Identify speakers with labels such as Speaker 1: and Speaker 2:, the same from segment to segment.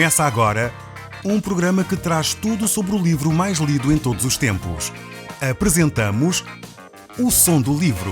Speaker 1: Começa agora um programa que traz tudo sobre o livro mais lido em todos os tempos. Apresentamos O Som do Livro.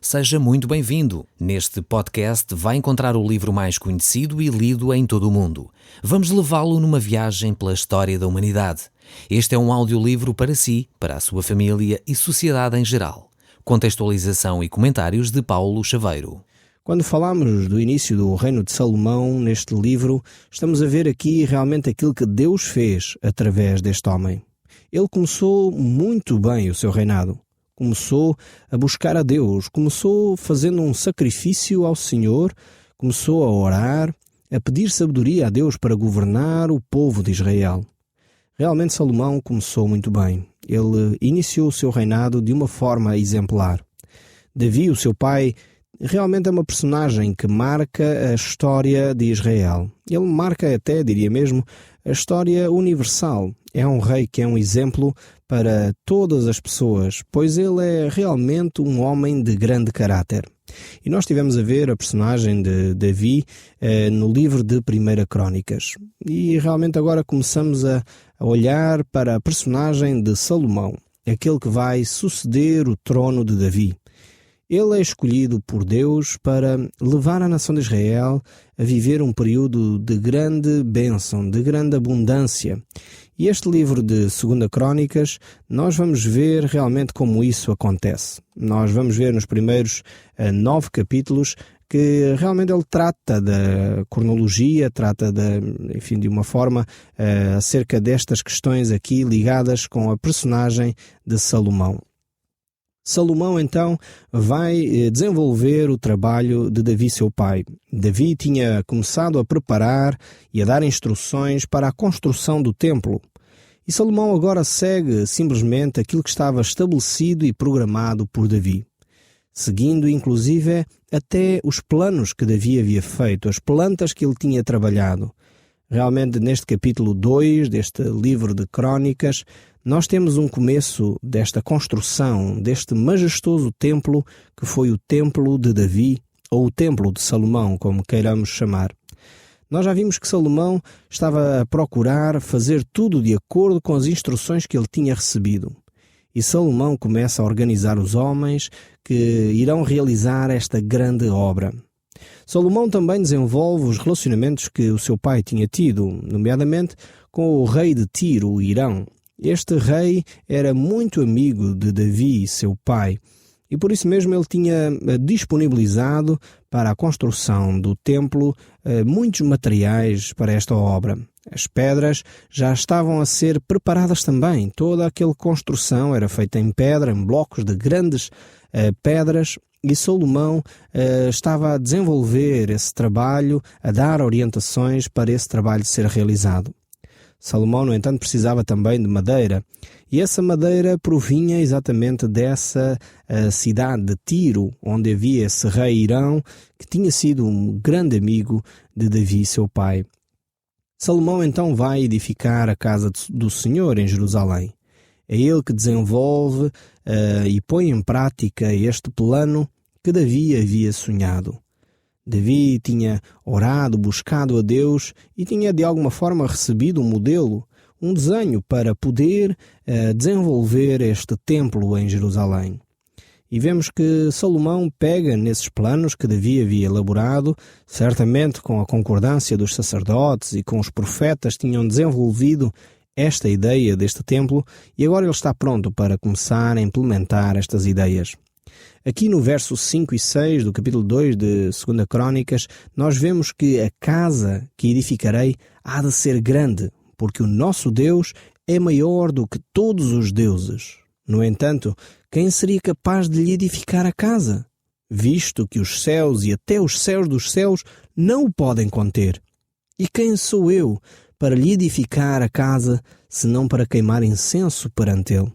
Speaker 2: Seja muito bem-vindo. Neste podcast vai encontrar o livro mais conhecido e lido em todo o mundo. Vamos levá-lo numa viagem pela história da humanidade. Este é um audiolivro para si, para a sua família e sociedade em geral. Contextualização e comentários de Paulo Chaveiro.
Speaker 3: Quando falamos do início do reino de Salomão neste livro, estamos a ver aqui realmente aquilo que Deus fez através deste homem. Ele começou muito bem o seu reinado. Começou a buscar a Deus, começou fazendo um sacrifício ao Senhor, começou a orar, a pedir sabedoria a Deus para governar o povo de Israel. Realmente Salomão começou muito bem. Ele iniciou o seu reinado de uma forma exemplar. Davi, o seu pai, realmente é uma personagem que marca a história de Israel. Ele marca até, diria mesmo, a história universal. É um rei que é um exemplo para todas as pessoas, pois ele é realmente um homem de grande caráter. E nós estivemos a ver a personagem de Davi no livro de 1 Crônicas. E realmente agora começamos a olhar para a personagem de Salomão, aquele que vai suceder o trono de Davi. Ele é escolhido por Deus para levar a nação de Israel a viver um período de grande bênção, de grande abundância. E este livro de 2 Crônicas, nós vamos ver realmente como isso acontece. Nós vamos ver nos primeiros 9 capítulos que realmente ele trata da cronologia, trata de uma forma acerca destas questões aqui ligadas com a personagem de Salomão. Salomão, então, vai desenvolver o trabalho de Davi, seu pai. Davi tinha começado a preparar e a dar instruções para a construção do templo. E Salomão agora segue simplesmente aquilo que estava estabelecido e programado por Davi, seguindo inclusive até os planos que Davi havia feito, as plantas que ele tinha trabalhado. Realmente, neste capítulo 2 deste livro de Crônicas, nós temos um começo desta construção, deste majestoso templo que foi o templo de Davi, ou o templo de Salomão, como queiramos chamar. Nós já vimos que Salomão estava a procurar fazer tudo de acordo com as instruções que ele tinha recebido. E Salomão começa a organizar os homens que irão realizar esta grande obra. Salomão também desenvolve os relacionamentos que o seu pai tinha tido, nomeadamente com o rei de Tiro, o Irão. Este rei era muito amigo de Davi, seu pai, e por isso mesmo ele tinha disponibilizado para a construção do templo muitos materiais para esta obra. As pedras já estavam a ser preparadas também. Toda aquela construção era feita em pedra, em blocos de grandes pedras, e Salomão estava a desenvolver esse trabalho, a dar orientações para esse trabalho ser realizado. Salomão, no entanto, precisava também de madeira, e essa madeira provinha exatamente dessa cidade de Tiro, onde havia esse rei Irão, que tinha sido um grande amigo de Davi, seu pai. Salomão então vai edificar a casa do Senhor em Jerusalém. É ele que desenvolve e põe em prática este plano que Davi havia sonhado. Davi tinha orado, buscado a Deus e tinha de alguma forma recebido um modelo, um desenho para poder desenvolver este templo em Jerusalém. E vemos que Salomão pega nesses planos que Davi havia elaborado, certamente com a concordância dos sacerdotes e com os profetas tinham desenvolvido esta ideia deste templo, e agora ele está pronto para começar a implementar estas ideias. Aqui no verso 5 e 6 do capítulo 2 de 2 Crônicas, nós vemos que a casa que edificarei há de ser grande, porque o nosso Deus é maior do que todos os deuses. No entanto, quem seria capaz de lhe edificar a casa? Visto que os céus e até os céus dos céus não o podem conter. E quem sou eu para lhe edificar a casa, senão para queimar incenso perante ele?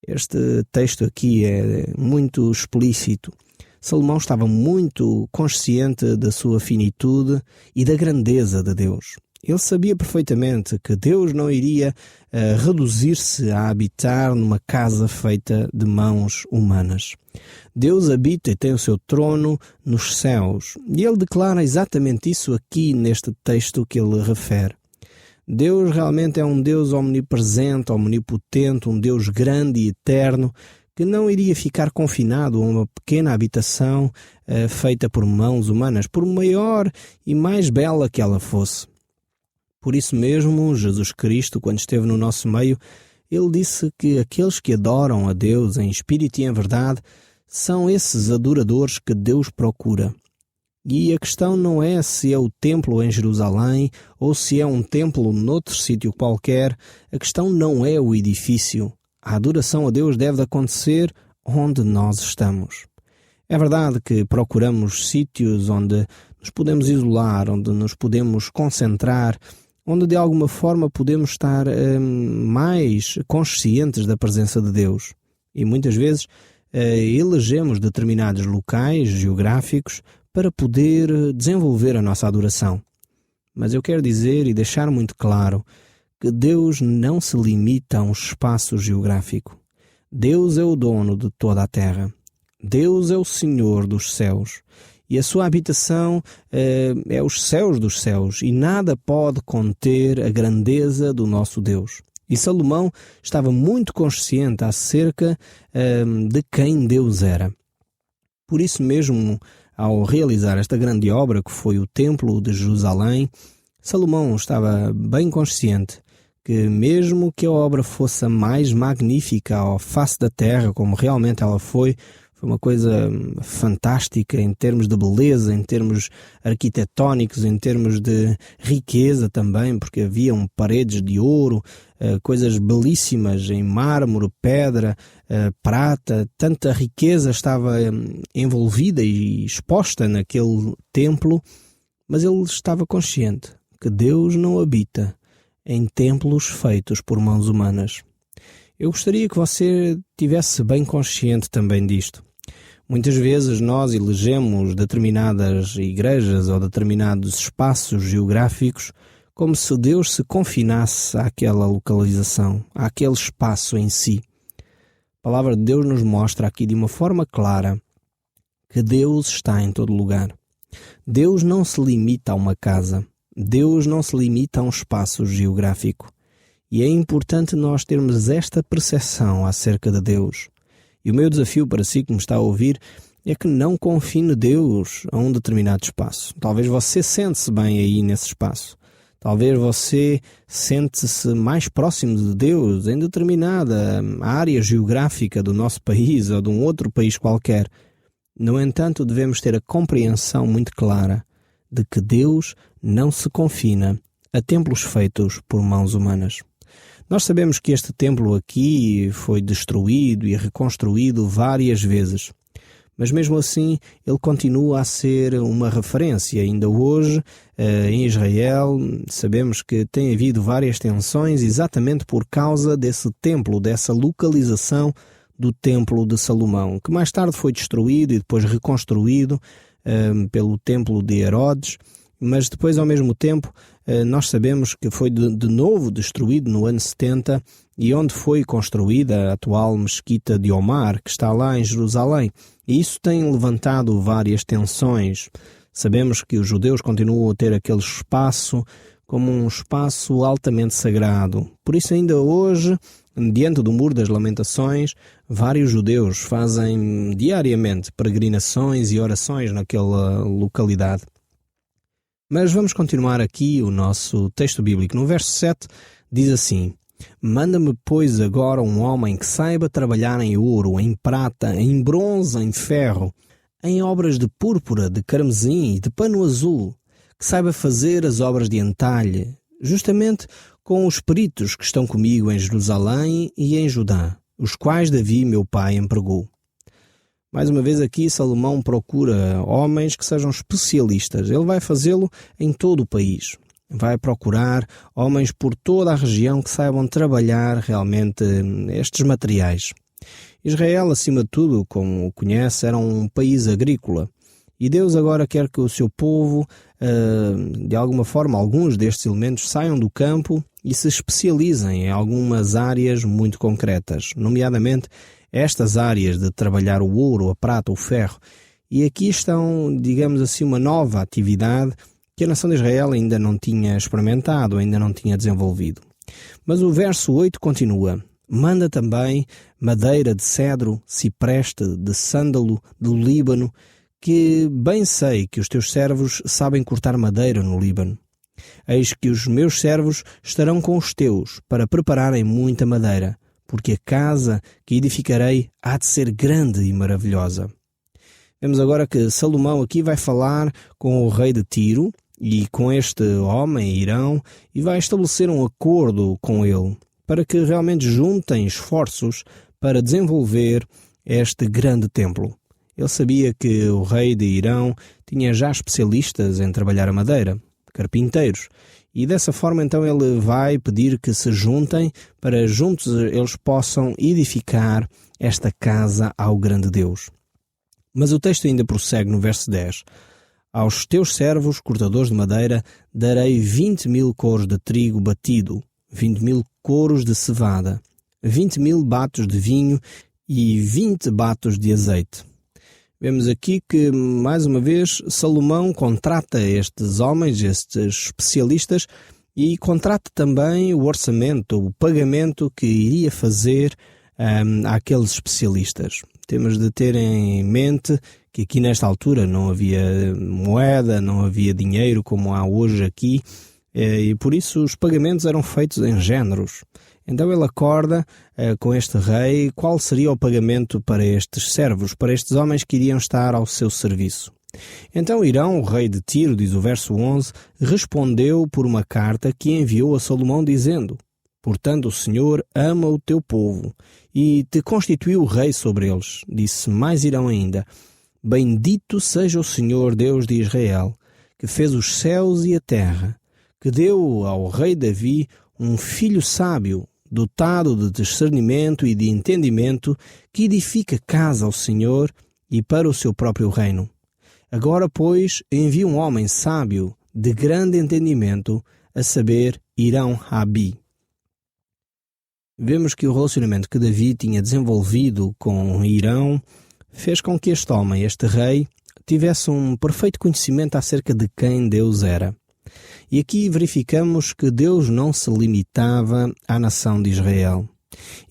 Speaker 3: Este texto aqui é muito explícito. Salomão estava muito consciente da sua finitude e da grandeza de Deus. Ele sabia perfeitamente que Deus não iria reduzir-se a habitar numa casa feita de mãos humanas. Deus habita e tem o seu trono nos céus. E ele declara exatamente isso aqui neste texto que ele refere. Deus realmente é um Deus omnipresente, omnipotente, um Deus grande e eterno, que não iria ficar confinado a uma pequena habitação feita por mãos humanas, por maior e mais bela que ela fosse. Por isso mesmo, Jesus Cristo, quando esteve no nosso meio, ele disse que aqueles que adoram a Deus em espírito e em verdade são esses adoradores que Deus procura. E a questão não é se é o templo em Jerusalém ou se é um templo noutro sítio qualquer. A questão não é o edifício. A adoração a Deus deve acontecer onde nós estamos. É verdade que procuramos sítios onde nos podemos isolar, onde nos podemos concentrar, onde de alguma forma podemos estar mais conscientes da presença de Deus. E muitas vezes elegemos determinados locais geográficos para poder desenvolver a nossa adoração. Mas eu quero dizer e deixar muito claro que Deus não se limita a um espaço geográfico. Deus é o dono de toda a terra. Deus é o Senhor dos céus. E a sua habitação é os céus dos céus, e nada pode conter a grandeza do nosso Deus. E Salomão estava muito consciente acerca de quem Deus era. Por isso mesmo, ao realizar esta grande obra que foi o Templo de Jerusalém, Salomão estava bem consciente que mesmo que a obra fosse a mais magnífica à face da terra, como realmente ela foi uma coisa fantástica em termos de beleza, em termos arquitetónicos, em termos de riqueza também, porque haviam paredes de ouro, coisas belíssimas em mármore, pedra, prata, tanta riqueza estava envolvida e exposta naquele templo, mas ele estava consciente que Deus não habita em templos feitos por mãos humanas. Eu gostaria que você estivesse bem consciente também disto. Muitas vezes nós elegemos determinadas igrejas ou determinados espaços geográficos como se Deus se confinasse àquela localização, àquele espaço em si. A palavra de Deus nos mostra aqui de uma forma clara que Deus está em todo lugar. Deus não se limita a uma casa. Deus não se limita a um espaço geográfico. E é importante nós termos esta percepção acerca de Deus. E o meu desafio para si que me está a ouvir é que não confine Deus a um determinado espaço. Talvez você sente-se bem aí nesse espaço. Talvez você sente-se mais próximo de Deus em determinada área geográfica do nosso país ou de um outro país qualquer. No entanto, devemos ter a compreensão muito clara de que Deus não se confina a templos feitos por mãos humanas. Nós sabemos que este templo aqui foi destruído e reconstruído várias vezes, mas mesmo assim ele continua a ser uma referência. Ainda hoje, em Israel, sabemos que tem havido várias tensões exatamente por causa desse templo, dessa localização do Templo de Salomão, que mais tarde foi destruído e depois reconstruído pelo Templo de Herodes. Mas depois, ao mesmo tempo, nós sabemos que foi de novo destruído no ano 70 e onde foi construída a atual mesquita de Omar, que está lá em Jerusalém. E isso tem levantado várias tensões. Sabemos que os judeus continuam a ter aquele espaço como um espaço altamente sagrado. Por isso, ainda hoje, diante do Muro das Lamentações, vários judeus fazem diariamente peregrinações e orações naquela localidade. Mas vamos continuar aqui o nosso texto bíblico. No verso 7 diz assim: Manda-me, pois, agora um homem que saiba trabalhar em ouro, em prata, em bronze, em ferro, em obras de púrpura, de carmesim e de pano azul, que saiba fazer as obras de entalhe, justamente com os peritos que estão comigo em Jerusalém e em Judá, os quais Davi, meu pai, empregou. Mais uma vez aqui Salomão procura homens que sejam especialistas. Ele vai fazê-lo em todo o país. Vai procurar homens por toda a região que saibam trabalhar realmente estes materiais. Israel, acima de tudo, como o conhece, era um país agrícola. E Deus agora quer que o seu povo, de alguma forma, alguns destes elementos saiam do campo e se especializem em algumas áreas muito concretas, nomeadamente estas áreas de trabalhar o ouro, a prata, o ferro. E aqui estão, digamos assim, uma nova atividade que a nação de Israel ainda não tinha experimentado, ainda não tinha desenvolvido. Mas o verso 8 continua: manda também madeira de cedro, cipreste, de sândalo, do Líbano, que bem sei que os teus servos sabem cortar madeira no Líbano. Eis que os meus servos estarão com os teus, para prepararem muita madeira, porque a casa que edificarei há de ser grande e maravilhosa. Vemos agora que Salomão aqui vai falar com o rei de Tiro e com este homem, Irão, e vai estabelecer um acordo com ele, para que realmente juntem esforços para desenvolver este grande templo. Ele sabia que o rei de Irão tinha já especialistas em trabalhar a madeira, carpinteiros, e dessa forma então ele vai pedir que se juntem para juntos eles possam edificar esta casa ao grande Deus. Mas o texto ainda prossegue no verso 10. Aos teus servos, cortadores de madeira, darei 20.000 coros de trigo batido, 20.000 coros de cevada, 20.000 batos de vinho e 20 batos de azeite. Vemos aqui que, mais uma vez, Salomão contrata estes homens, estes especialistas, e contrata também o orçamento, o pagamento que iria fazer àqueles especialistas. Temos de ter em mente que aqui nesta altura não havia moeda, não havia dinheiro como há hoje aqui, e por isso os pagamentos eram feitos em géneros. Então ele acorda com este rei qual seria o pagamento para estes servos, para estes homens que iriam estar ao seu serviço. Então Irão, o rei de Tiro, diz o verso 11, respondeu por uma carta que enviou a Salomão dizendo: portanto o Senhor ama o teu povo e te constituiu rei sobre eles. Disse mais Irão ainda: bendito seja o Senhor Deus de Israel, que fez os céus e a terra, que deu ao rei Davi um filho sábio, dotado de discernimento e de entendimento, que edifica casa ao Senhor e para o seu próprio reino. Agora, pois, envia um homem sábio, de grande entendimento, a saber, Irão-Abi. Vemos que o relacionamento que Davi tinha desenvolvido com Irão fez com que este homem, este rei, tivesse um perfeito conhecimento acerca de quem Deus era. E aqui verificamos que Deus não se limitava à nação de Israel.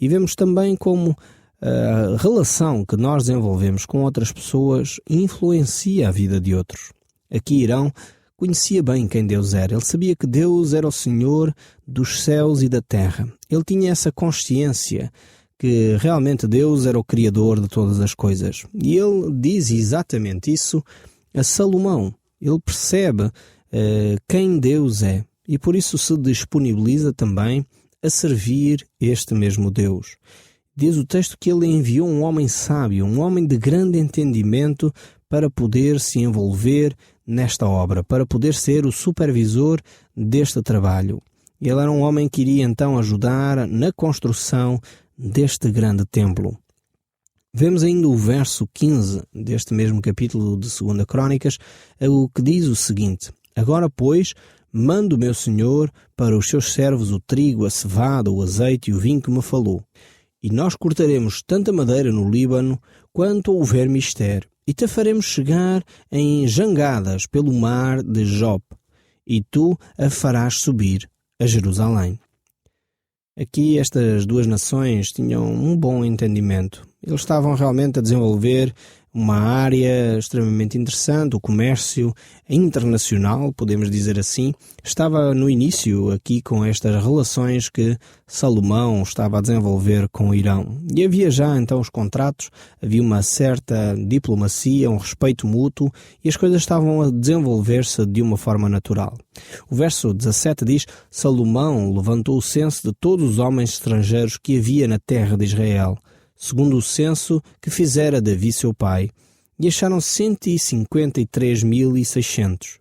Speaker 3: E vemos também como a relação que nós desenvolvemos com outras pessoas influencia a vida de outros. Aqui Irão conhecia bem quem Deus era. Ele sabia que Deus era o Senhor dos céus e da terra. Ele tinha essa consciência que realmente Deus era o Criador de todas as coisas. E ele diz exatamente isso a Salomão. Ele percebe quem Deus é e por isso se disponibiliza também a servir este mesmo Deus. Diz o texto que ele enviou um homem sábio, um homem de grande entendimento para poder se envolver nesta obra, para poder ser o supervisor deste trabalho. Ele era um homem que iria então ajudar na construção deste grande templo. Vemos ainda o verso 15 deste mesmo capítulo de 2 Crônicas, o que diz o seguinte: agora, pois, manda o meu senhor para os seus servos o trigo, a cevada, o azeite e o vinho que me falou. E nós cortaremos tanta madeira no Líbano quanto houver mister, e te faremos chegar em jangadas pelo mar de Jope, e tu a farás subir a Jerusalém. Aqui estas duas nações tinham um bom entendimento. Eles estavam realmente a desenvolver uma área extremamente interessante, o comércio internacional, podemos dizer assim, estava no início aqui com estas relações que Salomão estava a desenvolver com o Irão. E havia já então os contratos, havia uma certa diplomacia, um respeito mútuo e as coisas estavam a desenvolver-se de uma forma natural. O verso 17 diz: Salomão levantou o censo de todos os homens estrangeiros que havia na terra de Israel, segundo o censo que fizera Davi seu pai, e acharam 153.600.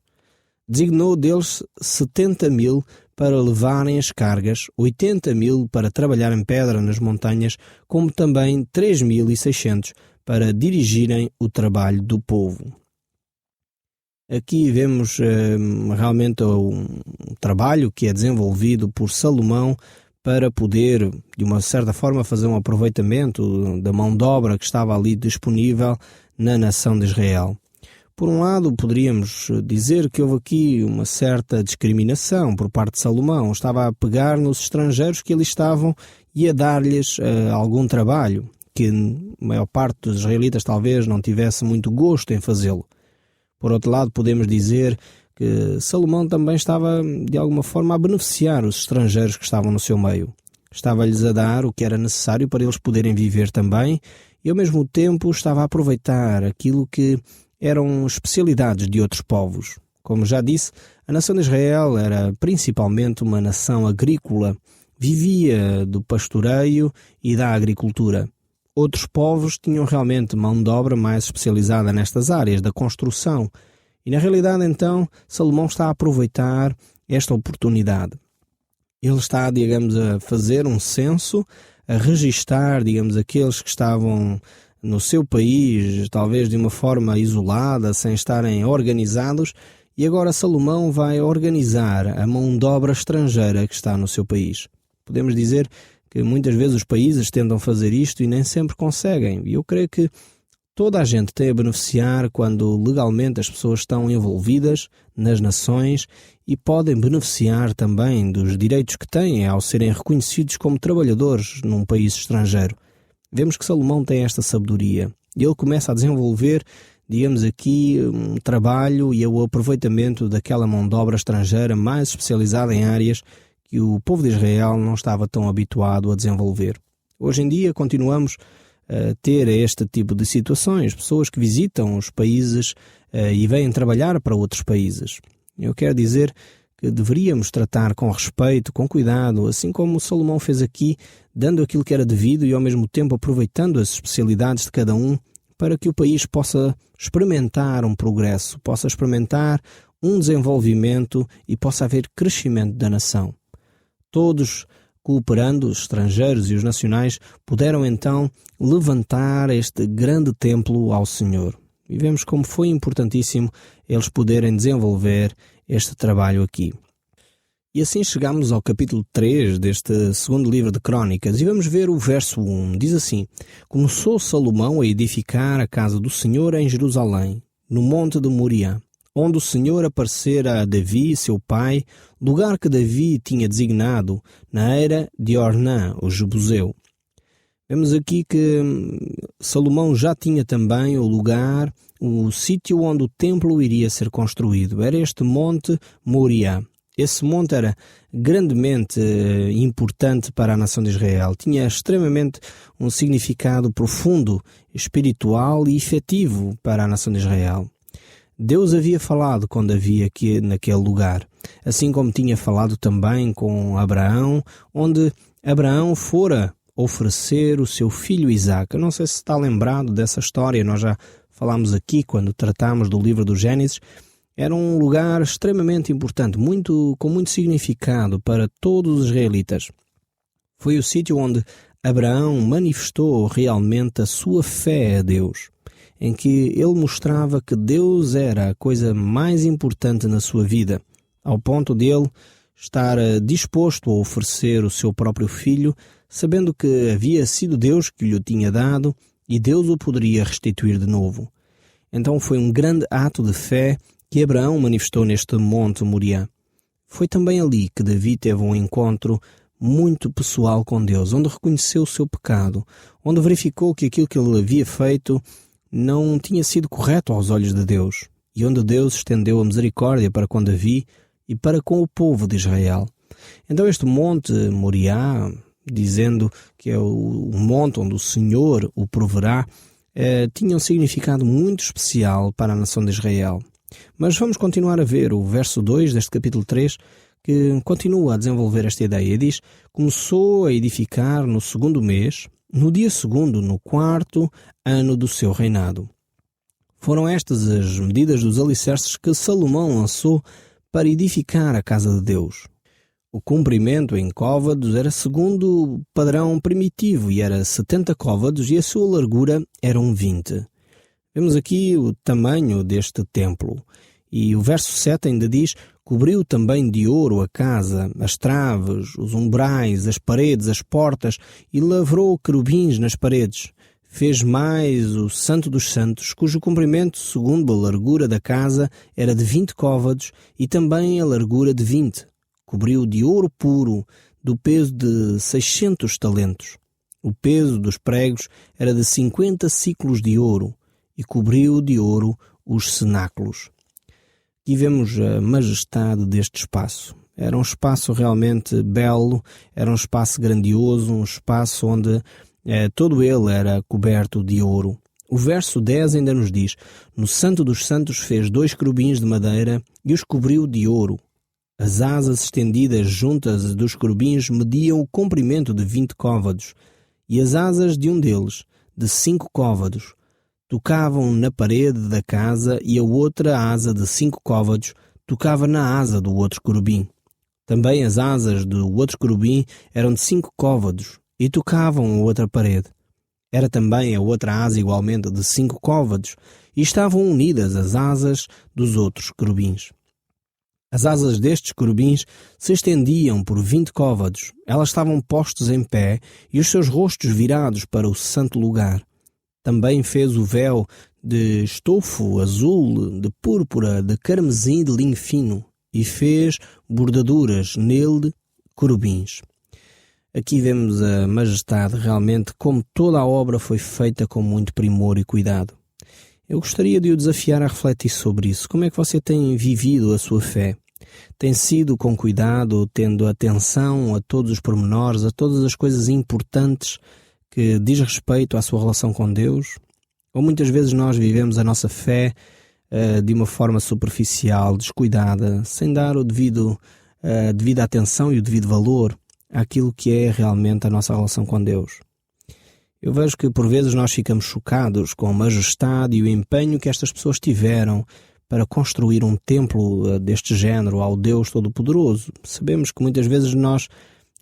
Speaker 3: Designou deles 70.000 para levarem as cargas, 80.000 para trabalhar em pedra nas montanhas, como também 3.600 para dirigirem o trabalho do povo. Aqui vemos realmente um trabalho que é desenvolvido por Salomão para poder, de uma certa forma, fazer um aproveitamento da mão de obra que estava ali disponível na nação de Israel. Por um lado, poderíamos dizer que houve aqui uma certa discriminação por parte de Salomão. Estava a pegar nos estrangeiros que ali estavam e a dar-lhes algum trabalho, que a maior parte dos israelitas talvez não tivesse muito gosto em fazê-lo. Por outro lado, podemos dizer que Salomão também estava, de alguma forma, a beneficiar os estrangeiros que estavam no seu meio. Estava-lhes a dar o que era necessário para eles poderem viver também e, ao mesmo tempo, estava a aproveitar aquilo que eram especialidades de outros povos. Como já disse, a nação de Israel era principalmente uma nação agrícola, vivia do pastoreio e da agricultura. Outros povos tinham realmente mão de obra mais especializada nestas áreas da construção. E na realidade, então, Salomão está a aproveitar esta oportunidade. Ele está, digamos, a fazer um censo, a registar, digamos, aqueles que estavam no seu país, talvez de uma forma isolada, sem estarem organizados, e agora Salomão vai organizar a mão de obra estrangeira que está no seu país. Podemos dizer que muitas vezes os países tentam fazer isto e nem sempre conseguem. E eu creio que toda a gente tem a beneficiar quando legalmente as pessoas estão envolvidas nas nações e podem beneficiar também dos direitos que têm ao serem reconhecidos como trabalhadores num país estrangeiro. Vemos que Salomão tem esta sabedoria. Ele começa a desenvolver, digamos aqui, um trabalho e o aproveitamento daquela mão de obra estrangeira mais especializada em áreas que o povo de Israel não estava tão habituado a desenvolver. Hoje em dia continuamos a ter este tipo de situações, pessoas que visitam os países e vêm trabalhar para outros países. Eu quero dizer que deveríamos tratar com respeito, com cuidado, assim como Salomão fez aqui, dando aquilo que era devido e ao mesmo tempo aproveitando as especialidades de cada um para que o país possa experimentar um progresso, possa experimentar um desenvolvimento e possa haver crescimento da nação. Todos cooperando, os estrangeiros e os nacionais, puderam então levantar este grande templo ao Senhor. E vemos como foi importantíssimo eles poderem desenvolver este trabalho aqui. E assim chegamos ao capítulo 3 deste segundo livro de Crônicas e vamos ver o verso 1. Diz assim: Começou Salomão a edificar a casa do Senhor em Jerusalém, no monte de Moriá, onde o Senhor aparecera a Davi, seu pai, lugar que Davi tinha designado na era de Ornã, o Jebuseu. Vemos aqui que Salomão já tinha também o lugar, o sítio onde o templo iria ser construído. Era este monte Moriá. Esse monte era grandemente importante para a nação de Israel. Tinha extremamente um significado profundo, espiritual e efetivo para a nação de Israel. Deus havia falado com Davi aqui naquele lugar, assim como tinha falado também com Abraão, onde Abraão fora oferecer o seu filho Isaque. Eu não sei se está lembrado dessa história, nós já falámos aqui quando tratamos do livro do Gênesis. Era um lugar extremamente importante, com muito significado para todos os israelitas. Foi o sítio onde Abraão manifestou realmente a sua fé a Deus, em que ele mostrava que Deus era a coisa mais importante na sua vida, ao ponto de ele estar disposto a oferecer o seu próprio filho, sabendo que havia sido Deus que lhe o tinha dado e Deus o poderia restituir de novo. Então foi um grande ato de fé que Abraão manifestou neste monte Moriá. Foi também ali que Davi teve um encontro muito pessoal com Deus, onde reconheceu o seu pecado, onde verificou que aquilo que ele havia feito não tinha sido correto aos olhos de Deus, e onde Deus estendeu a misericórdia para com Davi e para com o povo de Israel. Então este monte Moriá, dizendo que é o monte onde o Senhor o proverá, tinha um significado muito especial para a nação de Israel. Mas vamos continuar a ver o verso 2 deste capítulo 3, que continua a desenvolver esta ideia. Diz: Começou a edificar no 2º mês, no dia 2º, no 4º ano do seu reinado. Foram estas as medidas dos alicerces que Salomão lançou para edificar a casa de Deus. O comprimento em côvados era segundo o padrão primitivo e era 70 côvados e a sua largura eram 20. Vemos aqui o tamanho deste templo E o verso 7 ainda diz: cobriu também de ouro a casa, as traves, os umbrais, as paredes, as portas, e lavrou querubins nas paredes. Fez mais o Santo dos Santos, cujo comprimento, segundo a largura da casa, era de 20 côvados, e também a largura de 20. Cobriu de ouro puro, do peso de 600 talentos. O peso dos pregos era de 50 siclos de ouro, e cobriu de ouro os cenáculos. Aqui vemos a majestade deste espaço. Era um espaço realmente belo, era um espaço grandioso, um espaço onde todo ele era coberto de ouro. O verso 10 ainda nos diz: no Santo dos Santos fez 2 querubins de madeira e os cobriu de ouro. As asas estendidas juntas dos querubins mediam o comprimento de 20 côvados, e as asas de um deles, de 5 côvados, tocavam na parede da casa, e a outra asa de 5 côvados tocava na asa do outro querubim. Também as asas do outro querubim eram de 5 côvados e tocavam a outra parede. Era também a outra asa igualmente de 5 côvados, e estavam unidas as asas dos outros querubins. As asas destes querubins se estendiam por 20 côvados. Elas estavam postas em pé e os seus rostos virados para o santo lugar. Também fez o véu de estofo azul, de púrpura, de carmesim, de linho fino, e fez bordaduras nele querubins. Aqui vemos a majestade, realmente, como toda a obra foi feita com muito primor e cuidado. Eu gostaria de o desafiar a refletir sobre isso. Como é que você tem vivido a sua fé? Tem sido com cuidado, tendo atenção a todos os pormenores, a todas as coisas importantes que diz respeito à sua relação com Deus? Ou muitas vezes nós vivemos a nossa fé de uma forma superficial, descuidada, sem dar a devida atenção e o devido valor àquilo que é realmente a nossa relação com Deus? Eu vejo que por vezes nós ficamos chocados com a majestade e o empenho que estas pessoas tiveram para construir um templo deste género ao Deus Todo-Poderoso. Sabemos que muitas vezes nós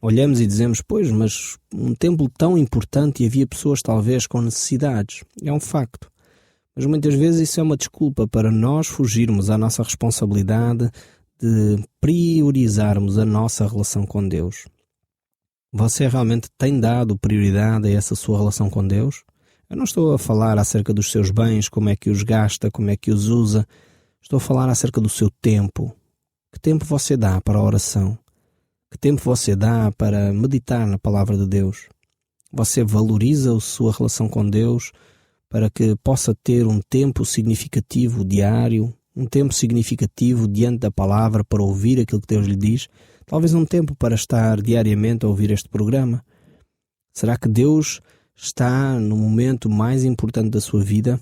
Speaker 3: olhamos e dizemos: pois, mas um templo tão importante e havia pessoas talvez com necessidades. É um facto. Mas muitas vezes isso é uma desculpa para nós fugirmos à nossa responsabilidade de priorizarmos a nossa relação com Deus. Você realmente tem dado prioridade a essa sua relação com Deus? Eu não estou a falar acerca dos seus bens, como é que os gasta, como é que os usa. Estou a falar acerca do seu tempo. Que tempo você dá para a oração? Que tempo você dá para meditar na palavra de Deus? Você valoriza a sua relação com Deus para que possa ter um tempo significativo diário, um tempo significativo diante da palavra para ouvir aquilo que Deus lhe diz? Talvez um tempo para estar diariamente a ouvir este programa? Será que Deus está no momento mais importante da sua vida?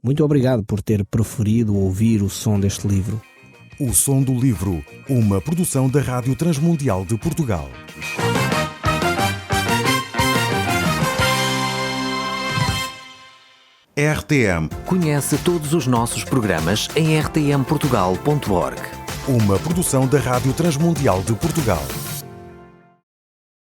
Speaker 3: Muito obrigado por ter preferido ouvir o som deste livro.
Speaker 1: O Som do Livro, uma produção da Rádio Transmundial de Portugal. RTM.
Speaker 2: Conhece todos os nossos programas em rtmportugal.org.
Speaker 1: Uma produção da Rádio Transmundial de Portugal.